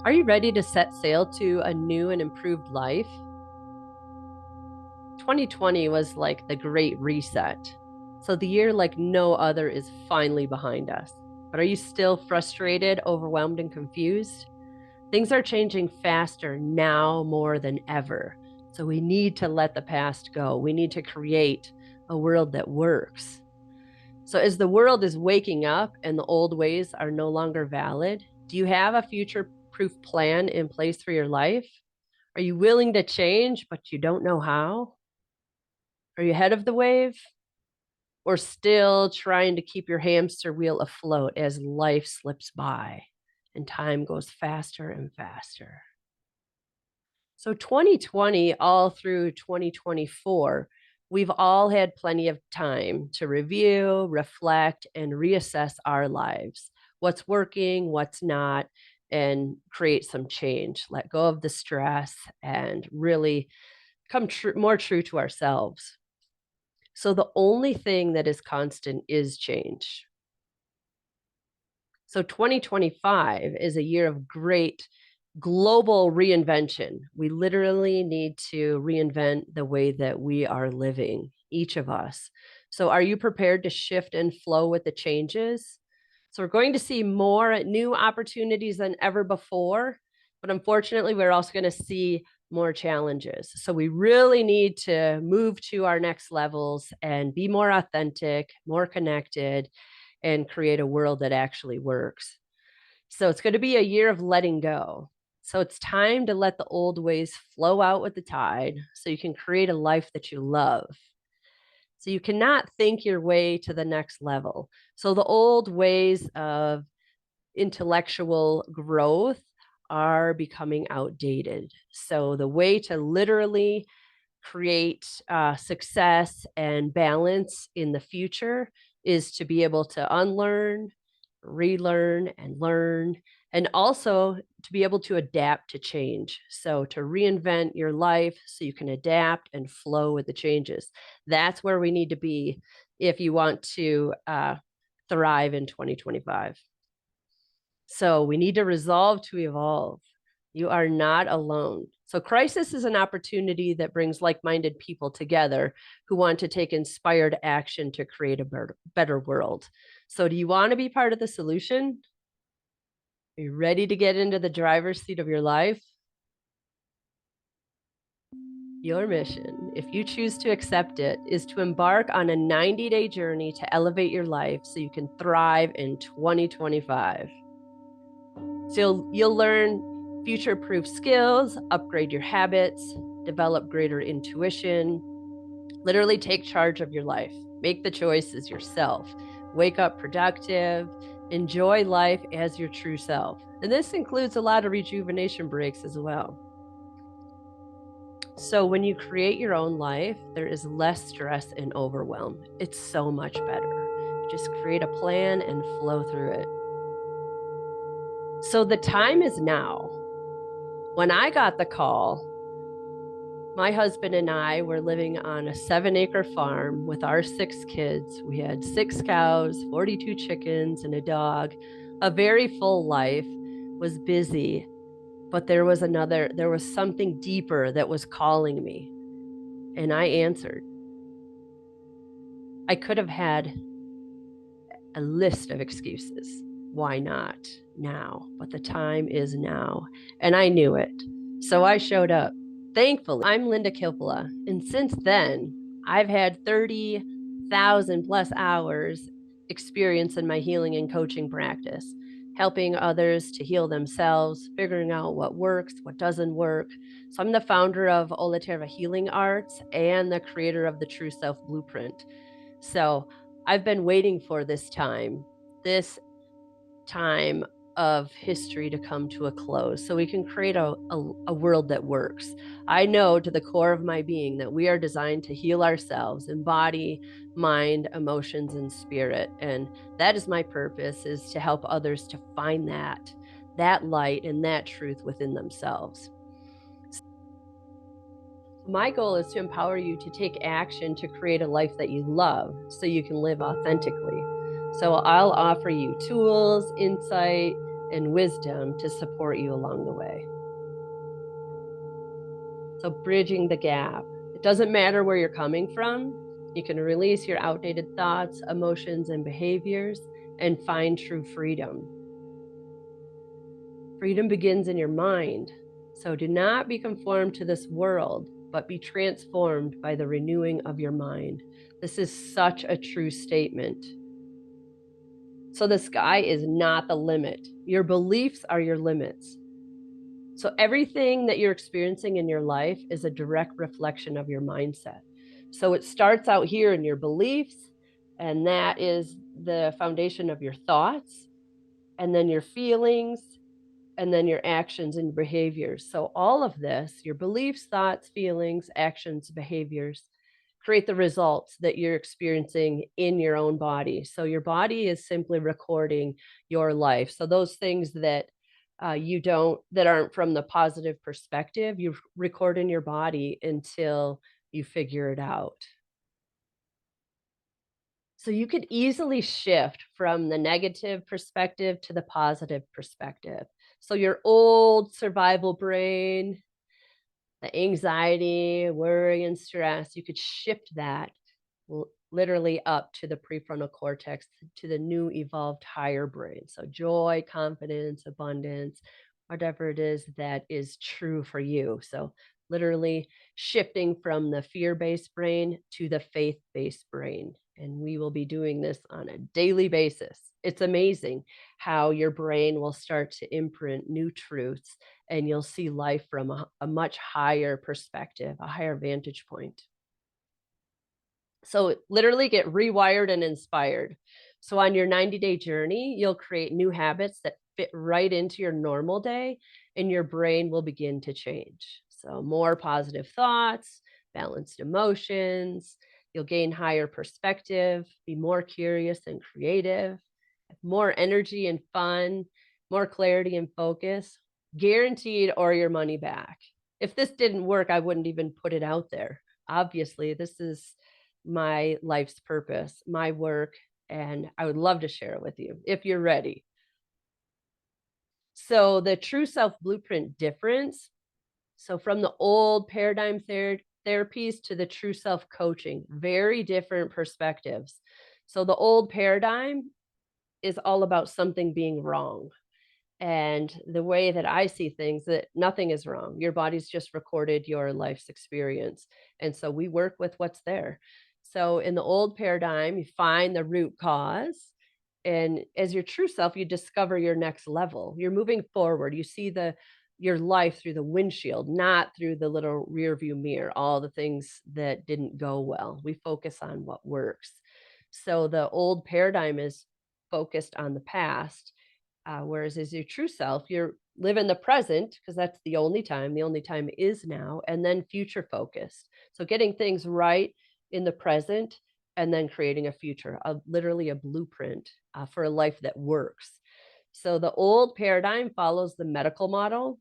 Are you ready to set sail to a new and improved life? 2020 was like the great reset. So the year like no other is finally behind us. But are you still frustrated, overwhelmed, and confused? Things are changing faster now more than ever. So we need to let the past go. We need to create a world that works. So as the world is waking up and the old ways are no longer valid, do you have a future proof plan in place for your life? Are you willing to change, but you don't know how? Are you ahead of the wave? Or still trying to keep your hamster wheel afloat as life slips by and time goes faster and faster? So 2020 all through 2024, we've all had plenty of time to review, reflect, and reassess our lives. What's working, what's not, and create some change. Let go of the stress and really come more true to ourselves. So the only thing that is constant is change. So 2025 is a year of great global reinvention. We literally need to reinvent the way that we are living, each of us. So are you prepared to shift and flow with the changes? So we're going to see more new opportunities than ever before, but unfortunately, we're also going to see more challenges. So we really need to move to our next levels and be more authentic, more connected, and create a world that actually works. So it's going to be a year of letting go. So it's time to let the old ways flow out with the tide so you can create a life that you love. So you cannot think your way to the next level. So the old ways of intellectual growth are becoming outdated. So the way to literally create success and balance in the future is to be able to unlearn, relearn, and learn, and also to be able to adapt to change. So to reinvent your life so you can adapt and flow with the changes. That's where we need to be if you want to thrive in 2025. So we need to resolve to evolve. You are not alone. So crisis is an opportunity that brings like-minded people together who want to take inspired action to create a better world. So do you want to be part of the solution? Are you ready to get into the driver's seat of your life? Your mission, if you choose to accept it, is to embark on a 90-day journey to elevate your life so you can thrive in 2025. So you'll learn future-proof skills, upgrade your habits, develop greater intuition, literally take charge of your life. Make the choices yourself. Wake up productive, enjoy life as your true self. And this includes a lot of rejuvenation breaks as well. So when you create your own life, there is less stress and overwhelm. It's so much better. Just create a plan and flow through it. So the time is now. When I got the call, my husband and I were living on a 7-acre farm with our 6 kids. We had 6 cows, 42 chickens, and a dog. A very full life, was busy, but there was something deeper that was calling me, and I answered. I could have had a list of excuses. Why not now? But the time is now, and I knew it. So I showed up. Thankfully, I'm Linda Kilpala, and since then, I've had 30,000 plus hours experience in my healing and coaching practice, helping others to heal themselves, figuring out what works, what doesn't work. So I'm the founder of Olaterva Healing Arts and the creator of the True Self Blueprint. So I've been waiting for this time of history to come to a close so we can create a world that works. I know to the core of my being that we are designed to heal ourselves in body, mind, emotions, and spirit. And that is my purpose, is to help others to find that light and that truth within themselves. My goal is to empower you to take action to create a life that you love so you can live authentically. So I'll offer you tools, insight, and wisdom to support you along the way. So, bridging the gap. It doesn't matter where you're coming from. You can release your outdated thoughts, emotions, and behaviors and find true freedom. Freedom begins in your mind. So, do not be conformed to this world, but be transformed by the renewing of your mind. This is such a true statement. So, the sky is not the limit. Your beliefs are your limits. So everything that you're experiencing in your life is a direct reflection of your mindset. So it starts out here in your beliefs, and that is the foundation of your thoughts, and then your feelings, and then your actions and behaviors. So all of this, your beliefs, thoughts, feelings, actions, behaviors, create the results that you're experiencing in your own body. So your body is simply recording your life. So those things that that aren't from the positive perspective, you record in your body until you figure it out. So you could easily shift from the negative perspective to the positive perspective. So your old survival brain, the anxiety, worry, and stress, you could shift that literally up to the prefrontal cortex, to the new evolved higher brain. So joy, confidence, abundance, whatever it is that is true for you. So literally shifting from the fear-based brain to the faith-based brain. And we will be doing this on a daily basis. It's amazing how your brain will start to imprint new truths and you'll see life from a much higher perspective, a higher vantage point. So literally get rewired and inspired. So on your 90-day journey, you'll create new habits that fit right into your normal day and your brain will begin to change. So more positive thoughts, balanced emotions, you'll gain higher perspective, be more curious and creative, have more energy and fun, more clarity and focus, guaranteed or your money back. If this didn't work, I wouldn't even put it out there. Obviously, this is my life's purpose, my work, and I would love to share it with you if you're ready. So, the true self blueprint difference. So, from the old paradigm therapies to the true self coaching, very different perspectives. So, the old paradigm is all about something being wrong. And the way that I see things, that nothing is wrong. Your body's just recorded your life's experience. And so we work with what's there. So in the old paradigm, you find the root cause. And as your true self, you discover your next level. You're moving forward. You see your life through the windshield, not through the little rear view mirror, all the things that didn't go well. We focus on what works. So the old paradigm is focused on the past, whereas as your true self, you're live in the present because that's the only time is now, and then future focused. So getting things right in the present and then creating a future, literally a blueprint for a life that works. So the old paradigm follows the medical model,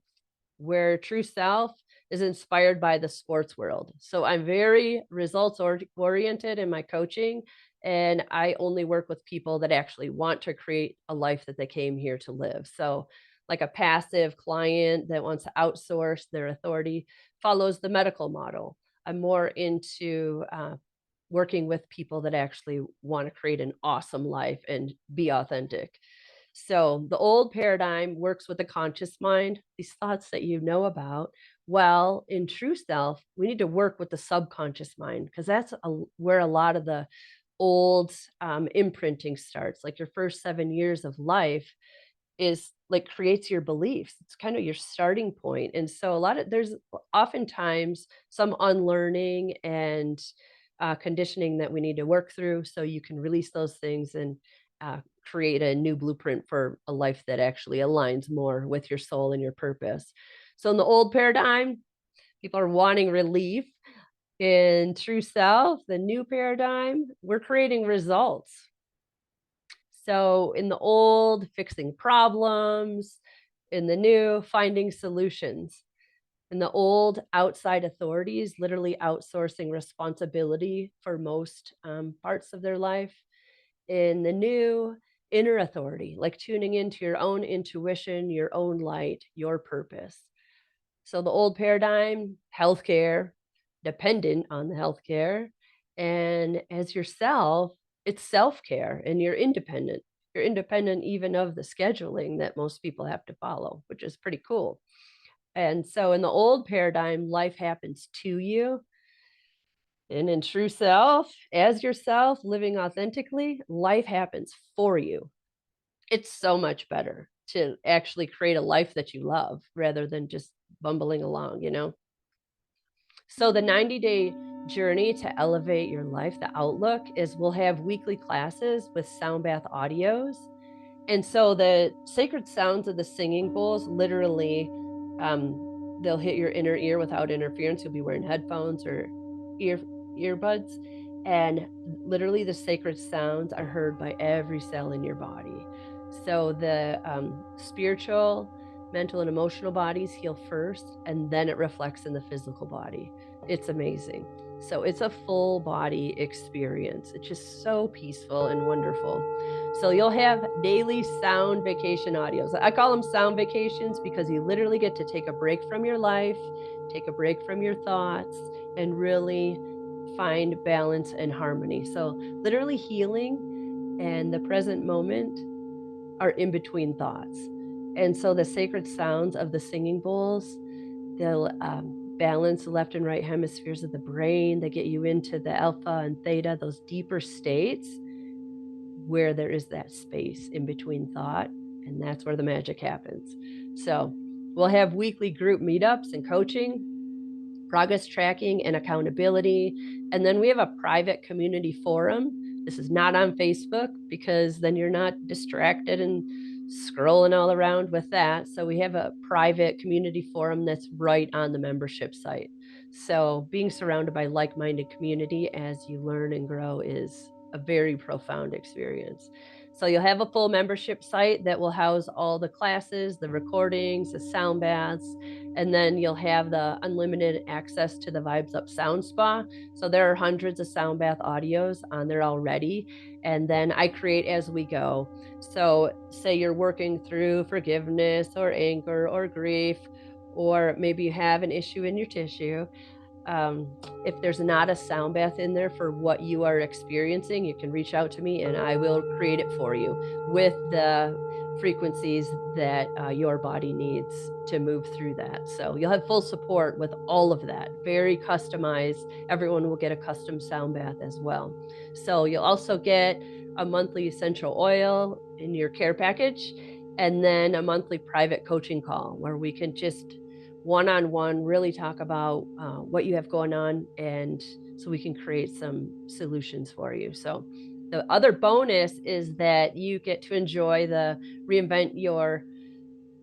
where true self is inspired by the sports world. So I'm very results oriented in my coaching, and I only work with people that actually want to create a life that they came here to live. So, like a passive client that wants to outsource their authority follows the medical model. I'm more into working with people that actually want to create an awesome life and be authentic. So the old paradigm works with the conscious mind, these thoughts that you know about. Well, in true self, we need to work with the subconscious mind because that's where a lot of the old imprinting starts. Like your first 7 years of life is like creates your beliefs. It's kind of your starting point. And so there's oftentimes some unlearning and conditioning that we need to work through so you can release those things and create a new blueprint for a life that actually aligns more with your soul and your purpose. So in the old paradigm, people are wanting relief. In true self, the new paradigm, we're creating results. So in the old, fixing problems, in the new, finding solutions. In the old, outside authorities, literally outsourcing responsibility for most parts of their life. In the new, inner authority, like tuning into your own intuition, your own light, your purpose. So the old paradigm, healthcare, dependent on the healthcare. And as yourself, it's self-care and you're independent. You're independent even of the scheduling that most people have to follow, which is pretty cool. And so in the old paradigm, life happens to you. And in true self, as yourself, living authentically, life happens for you. It's so much better to actually create a life that you love rather than just bumbling along, you know? So the 90-day journey to elevate your life, the outlook is we'll have weekly classes with sound bath audios. And so the sacred sounds of the singing bowls literally, they'll hit your inner ear without interference. You'll be wearing headphones or ear earbuds, and literally the sacred sounds are heard by every cell in your body. So the spiritual, mental, and emotional bodies heal first, and then it reflects in the physical body. It's amazing. So it's a full body experience. It's just so peaceful and wonderful. So you'll have daily sound vacation audios. I call them sound vacations because you literally get to take a break from your life, take a break from your thoughts, and really find balance and harmony. So literally healing and the present moment are in between thoughts. And so the sacred sounds of the singing bowls, they'll balance the left and right hemispheres of the brain. They get you into the alpha and theta, those deeper states where there is that space in between thought, and that's where the magic happens. So we'll have weekly group meetups and coaching, progress tracking and accountability. And then we have a private community forum. This is not on Facebook because then you're not distracted and scrolling all around with that. So we have a private community forum that's right on the membership site. So being surrounded by like-minded community as you learn and grow is a very profound experience. So you'll have a full membership site that will house all the classes, the recordings, the sound baths, and then you'll have the unlimited access to the Vibes Up Sound Spa. So there are hundreds of sound bath audios on there already. And then I create as we go. So say you're working through forgiveness or anger or grief, or maybe you have an issue in your tissue. If there's not a sound bath in there for what you are experiencing, you can reach out to me and I will create it for you with the frequencies that your body needs to move through that. So you'll have full support with all of that, very customized. Everyone will get a custom sound bath as well. So you'll also get a monthly essential oil in your care package, and then a monthly private coaching call where we can just one-on-one really talk about what you have going on, and so we can create some solutions for you. So the other bonus is that you get to enjoy the Reinvent Your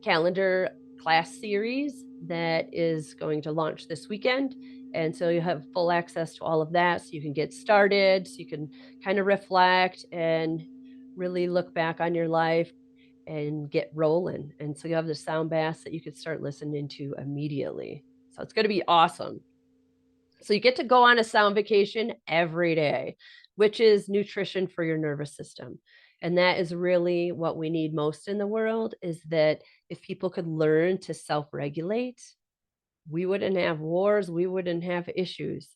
Calendar class series that is going to launch this weekend. And so you have full access to all of that. So you can get started, so you can kind of reflect and really look back on your life and get rolling. And so you have the sound baths that you could start listening to immediately. So it's going to be awesome. So you get to go on a sound vacation every day, which is nutrition for your nervous system. And that is really what we need most in the world, is that if people could learn to self-regulate, we wouldn't have wars, we wouldn't have issues.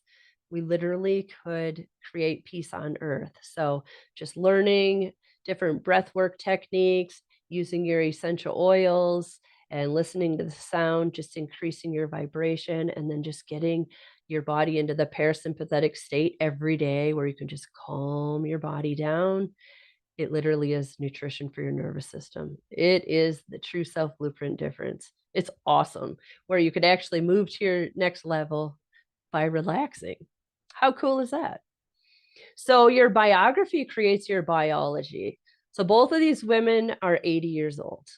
We literally could create peace on earth. So just learning different breath work techniques, using your essential oils and listening to the sound, just increasing your vibration, and then just getting your body into the parasympathetic state every day where you can just calm your body down. It literally is nutrition for your nervous system. It is the true self blueprint difference. It's awesome, where you could actually move to your next level by relaxing. How cool is that? So your biography creates your biology. So both of these women are 80 years old.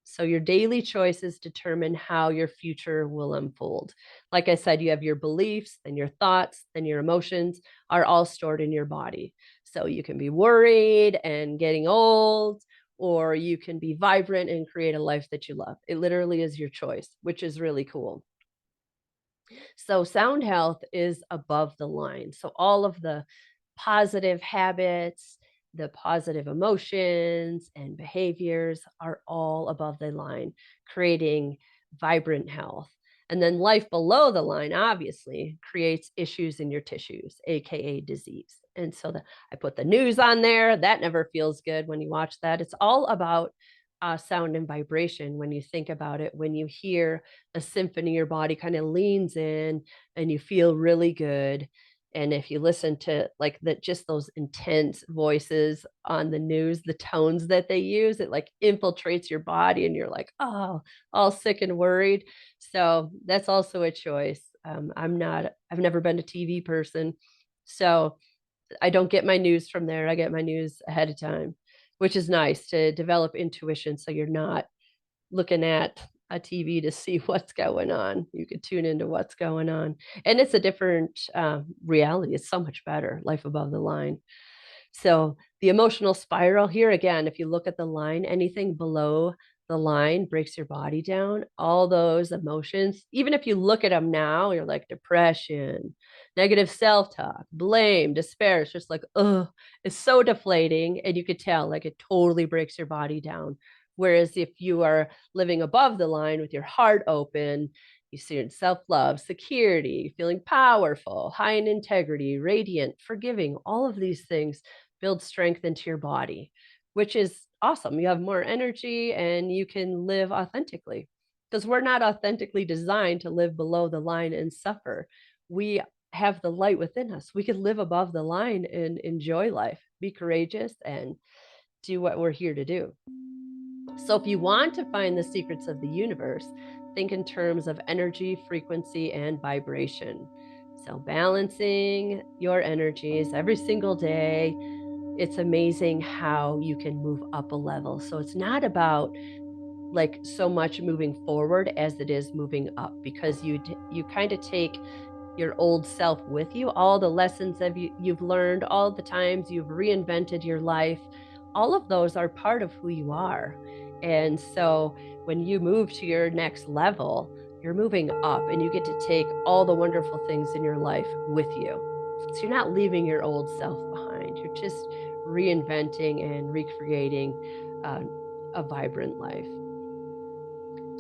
So your daily choices determine how your future will unfold. Like I said, you have your beliefs, then your thoughts, then your emotions are all stored in your body. So you can be worried and getting old, or you can be vibrant and create a life that you love. It literally is your choice, which is really cool. So sound health is above the line. So all of the positive habits the positive emotions and behaviors are all above the line, creating vibrant health. And then life below the line obviously creates issues in your tissues, aka disease. And so I put the news on there. That never feels good when you watch that. It's all about sound and vibration when you think about it. When you hear a symphony, your body kind of leans in and you feel really good. And if you listen to like that, just those intense voices on the news, the tones that they use, it like infiltrates your body and you're like, oh, all sick and worried. So that's also a choice. I've never been a TV person. So I don't get my news from there. I get my news ahead of time, which is nice to develop intuition. So you're not looking at a TV to see what's going on. You could tune into what's going on. And it's a different reality. It's so much better, life above the line. So the emotional spiral here, again, if you look at the line, anything below the line breaks your body down. All those emotions, even if you look at them now, you're like depression, negative self-talk, blame, despair. It's just like, oh, it's so deflating. And you could tell like it totally breaks your body down. Whereas if you are living above the line with your heart open, you see self-love, security, feeling powerful, high in integrity, radiant, forgiving, all of these things build strength into your body, which is awesome. You have more energy and you can live authentically because we're not authentically designed to live below the line and suffer. We have the light within us. We can live above the line and enjoy life, be courageous, and do what we're here to do. So, if you want to find the secrets of the universe, think in terms of energy, frequency, and vibration. So, balancing your energies every single day, it's amazing how you can move up a level. So, it's not about like so much moving forward as it is moving up because you kind of take your old self with you, all the lessons that you've learned, all the times you've reinvented your life, all of those are part of who you are. And so when you move to your next level, you're moving up and you get to take all the wonderful things in your life with you. So you're not leaving your old self behind. You're just reinventing and recreating uh, a vibrant life.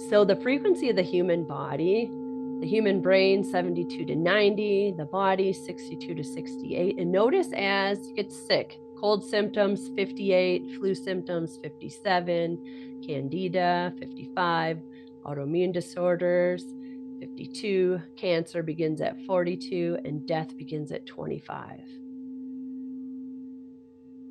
So the frequency of the human body, the human brain 72 to 90, the body 62 to 68. And notice as you get sick, cold symptoms 58, flu symptoms 57, candida 55, autoimmune disorders 52, cancer begins at 42, and death begins at 25.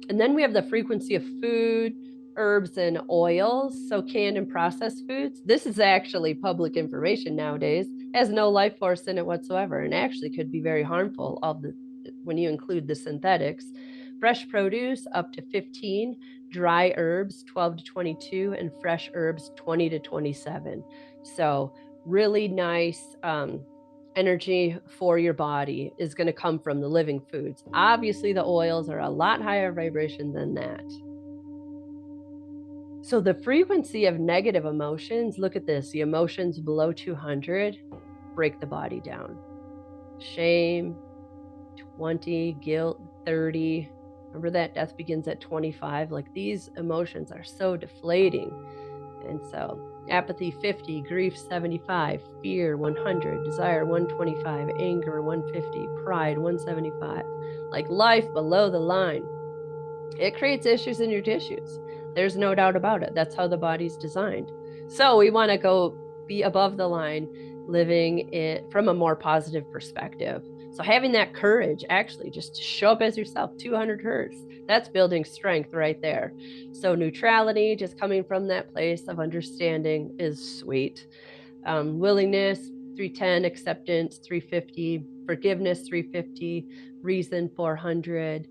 And then we have the frequency of food, herbs, and oils. So canned and processed foods. This is actually public information nowadays. Has no life force in it whatsoever, and actually could be very harmful when you include the synthetics. Fresh produce up to 15, dry herbs 12 to 22, and fresh herbs 20 to 27. So really nice energy for your body is going to come from the living foods. Obviously, the oils are a lot higher vibration than that. So the frequency of negative emotions, look at this, the emotions below 200 break the body down. Shame, 20, guilt, 30. Remember that death begins at 25. Like these emotions are so deflating. And so apathy 50, grief 75, fear 100, desire 125, anger 150, pride 175. Like life below the line. It creates issues in your tissues. There's no doubt about it. That's how the body's designed. So we want to go be above the line, living it from a more positive perspective. So having that courage, actually, just to show up as yourself, 200 hertz, that's building strength right there. So neutrality, just coming from that place of understanding, is sweet. Willingness, 310, acceptance, 350, forgiveness, 350, reason, 400,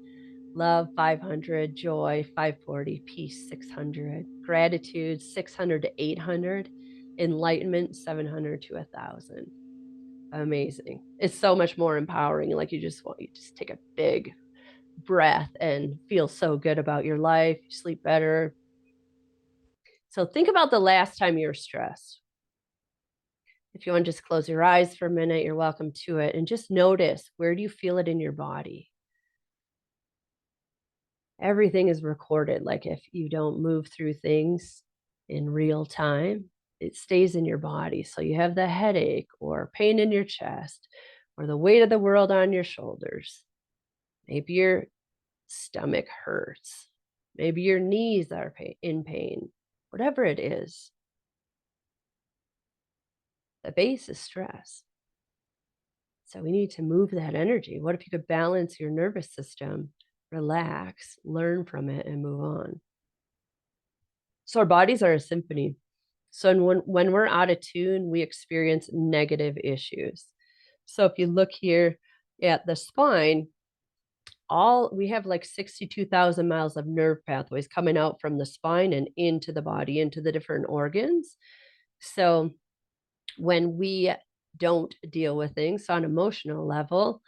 love 500, joy 540, peace 600, gratitude 600 to 800, enlightenment 700 to 1,000. Amazing. It's so much more empowering. Like you just take a big breath and feel so good about your life. You sleep better. So think about the last time you were stressed. If you want to just close your eyes for a minute, you're welcome to it. And just notice, where do you feel it in your body? Everything is recorded. Like if you don't move through things in real time, it stays in your body. So you have the headache or pain in your chest or the weight of the world on your shoulders. Maybe your stomach hurts. Maybe your knees are in pain. Whatever it is, the base is stress. So we need to move that energy. What if you could balance your nervous system, relax, learn from it, and move on? So our bodies are a symphony. So when we're out of tune, we experience negative issues. So if you look here at the spine, we have like 62,000 miles of nerve pathways coming out from the spine and into the body, into the different organs. So when we don't deal with things on an emotional level,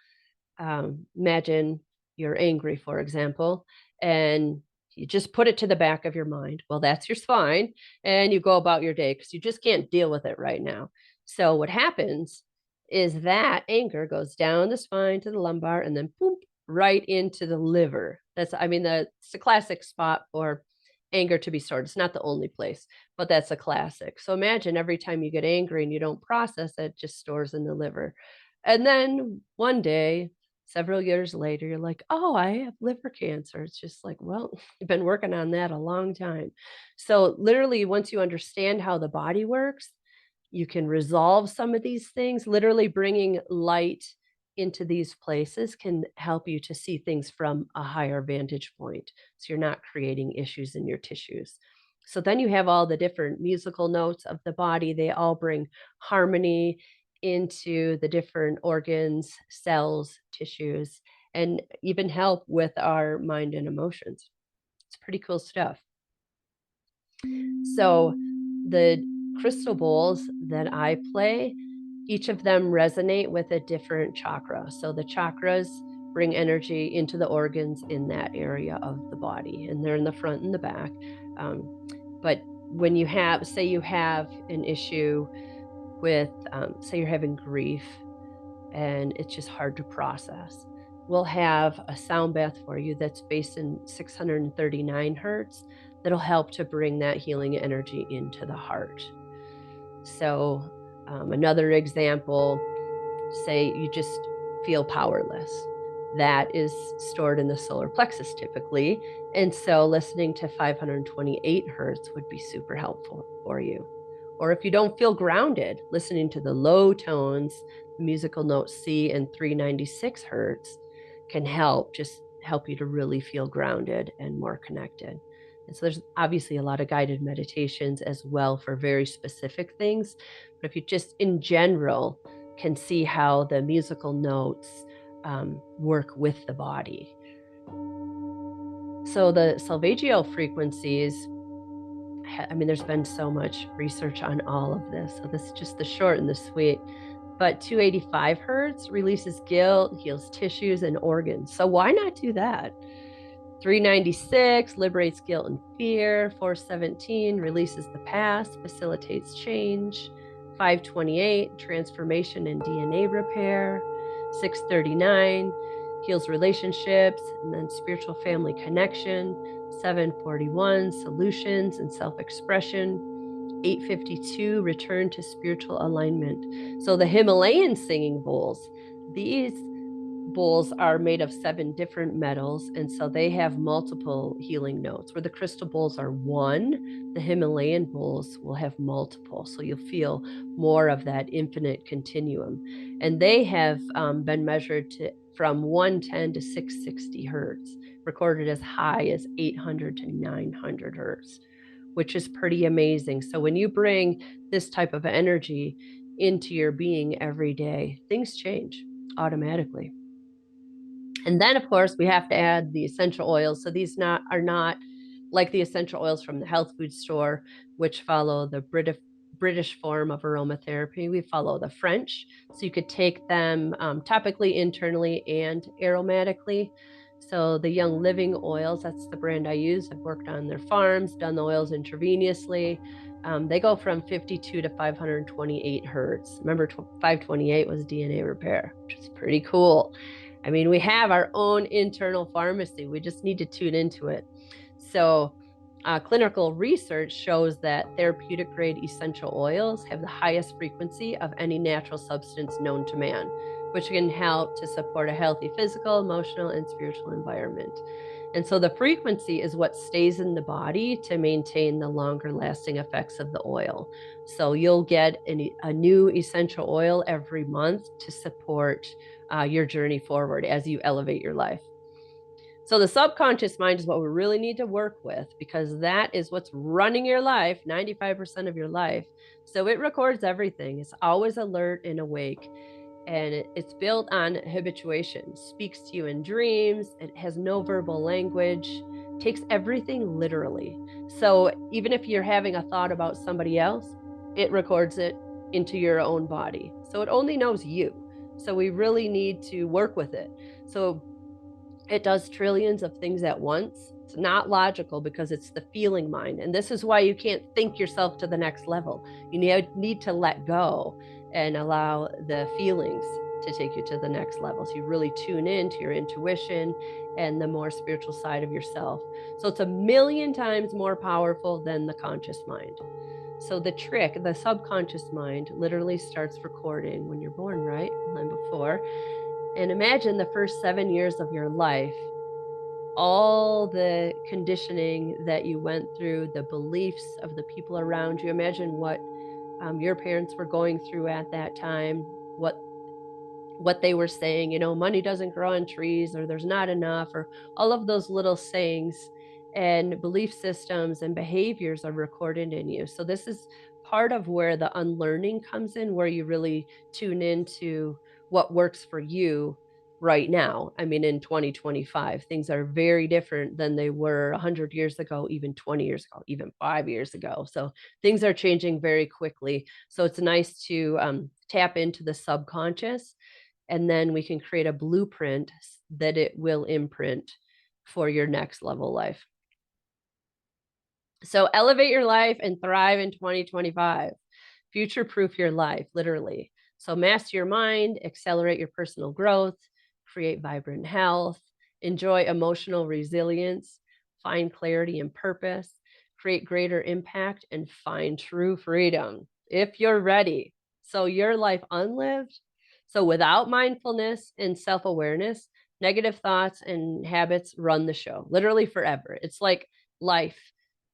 imagine you're angry, for example, and you just put it to the back of your mind. Well, that's your spine, and you go about your day because you just can't deal with it right now. So what happens is that anger goes down the spine to the lumbar and then boom, right into the liver. It's the classic spot for anger to be stored. It's not the only place, but that's a classic. So imagine every time you get angry and you don't process it, just stores in the liver. And then one day, several years later, you're like, oh, I have liver cancer. It's just like, well, you've been working on that a long time. So, literally, once you understand how the body works, you can resolve some of these things. Literally, bringing light into these places can help you to see things from a higher vantage point. So, you're not creating issues in your tissues. So, then you have all the different musical notes of the body, they all bring harmony into the different organs, cells, tissues, and even help with our mind and emotions. It's pretty cool stuff. So, the crystal bowls that I play, each of them resonate with a different chakra. So, the chakras bring energy into the organs in that area of the body, and they're in the front and the back. But when say you have an issue with, say you're having grief and it's just hard to process, we'll have a sound bath for you that's based in 639 hertz that'll help to bring that healing energy into the heart. So, another example, say you just feel powerless. That is stored in the solar plexus typically. And so listening to 528 hertz would be super helpful for you. Or if you don't feel grounded, listening to the low tones, musical notes C and 396 hertz can just help you to really feel grounded and more connected. And so there's obviously a lot of guided meditations as well for very specific things. But if you just in general can see how the musical notes work with the body. So the Solfeggio frequencies, there's been so much research on all of this. So this is just the short and the sweet. But 285 hertz releases guilt, heals tissues and organs. So why not do that? 396 liberates guilt and fear. 417 releases the past, facilitates change. 528 transformation and DNA repair. 639 heals relationships and then spiritual family connection. 741 solutions and self-expression. 852 return to spiritual alignment. So the Himalayan singing bowls, these bowls are made of 7 different metals, and so they have multiple healing notes. Where the crystal bowls are one, the Himalayan bowls will have multiple, so you'll feel more of that infinite continuum. And they have been measured from 110 to 660 hertz, recorded as high as 800 to 900 hertz, which is pretty amazing. So when you bring this type of energy into your being every day, things change automatically. And then, of course, we have to add the essential oils. So these are not like the essential oils from the health food store, which follow the British form of aromatherapy. We follow the French. So you could take them topically, internally, and aromatically. So the Young Living oils, that's the brand I use. I've worked on their farms, done the oils intravenously. They go from 52 to 528 hertz. Remember, 528 was DNA repair, which is pretty cool. I mean, we have our own internal pharmacy. We just need to tune into it. So internal pharmacy. We just need to tune into it. So clinical research shows that therapeutic grade essential oils have the highest frequency of any natural substance known to man, which can help to support a healthy physical, emotional, and spiritual environment. And so the frequency is what stays in the body to maintain the longer lasting effects of the oil. So you'll get a new essential oil every month to support your journey forward as you elevate your life. So the subconscious mind is what we really need to work with, because that is what's running your life, 95% of your life. So it records everything. It's always alert and awake. And it's built on habituation, speaks to you in dreams. It has no verbal language, takes everything literally. So even if you're having a thought about somebody else, it records it into your own body. So it only knows you. So we really need to work with it. So it does trillions of things at once. It's not logical because it's the feeling mind. And this is why you can't think yourself to the next level. You need to let go and allow the feelings to take you to the next level. So you really tune in to your intuition and the more spiritual side of yourself. So it's a million times more powerful than the conscious mind. So the trick, the subconscious mind literally starts recording when you're born, right? And before. And imagine the first 7 years of your life, all the conditioning that you went through, the beliefs of the people around you. Imagine what your parents were going through at that time, what they were saying, money doesn't grow on trees, or there's not enough, or all of those little sayings and belief systems and behaviors are recorded in you. So this is part of where the unlearning comes in, where you really tune into what works for you right now. I mean, in 2025, things are very different than they were 100 years ago, even 20 years ago, even 5 years ago. So things are changing very quickly. So it's nice to tap into the subconscious, and then we can create a blueprint that it will imprint for your next level life. So elevate your life and thrive in 2025. Future proof your life, literally. So master your mind, accelerate your personal growth, create vibrant health, enjoy emotional resilience, find clarity and purpose, create greater impact, and find true freedom if you're ready. So your life unlived. So without mindfulness and self-awareness, negative thoughts and habits run the show, literally forever. It's like life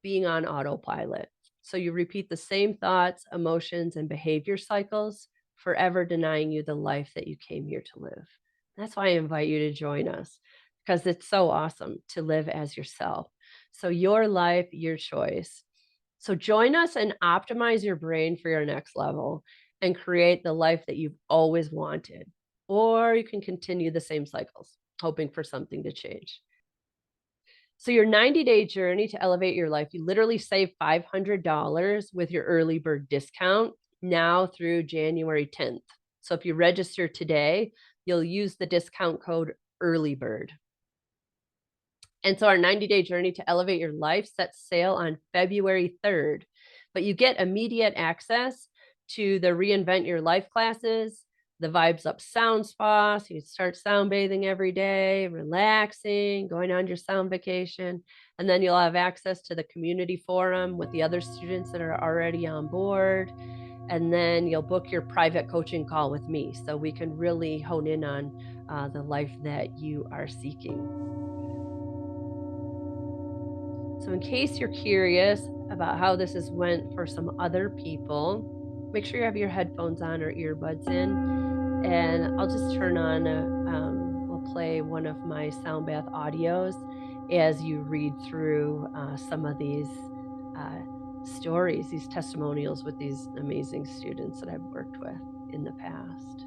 being on autopilot. So you repeat the same thoughts, emotions, and behavior cycles, forever denying you the life that you came here to live. That's why I invite you to join us, because it's so awesome to live as yourself. So your life, your choice. So join us and optimize your brain for your next level and create the life that you've always wanted. Or you can continue the same cycles, hoping for something to change. So your 90-day journey to elevate your life, you literally save $500 with your early bird discount now through January 10th. So if you register today, you'll use the discount code EARLYBIRD. And so our 90-day journey to elevate your life sets sail on February 3rd, but you get immediate access to the Reinvent Your Life classes, the Vibes Up Sound Spa, so you start sound bathing every day, relaxing, going on your sound vacation. And then you'll have access to the community forum with the other students that are already on board. And then you'll book your private coaching call with me, so we can really hone in on the life that you are seeking. So in case you're curious about how this has went for some other people, make sure you have your headphones on or earbuds in. And I'll just turn on, we'll play one of my sound bath audios as you read through some of these stories, these testimonials with these amazing students that I've worked with in the past.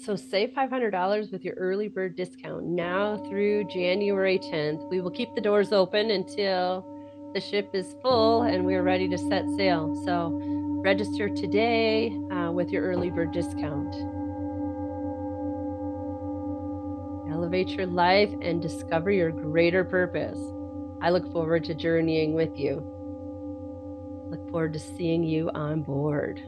So save $500 with your early bird discount now through January 10th. We will keep the doors open until the ship is full and we're ready to set sail. So register today with your early bird discount. Elevate your life and discover your greater purpose. I look forward to journeying with you. Look forward to seeing you on board.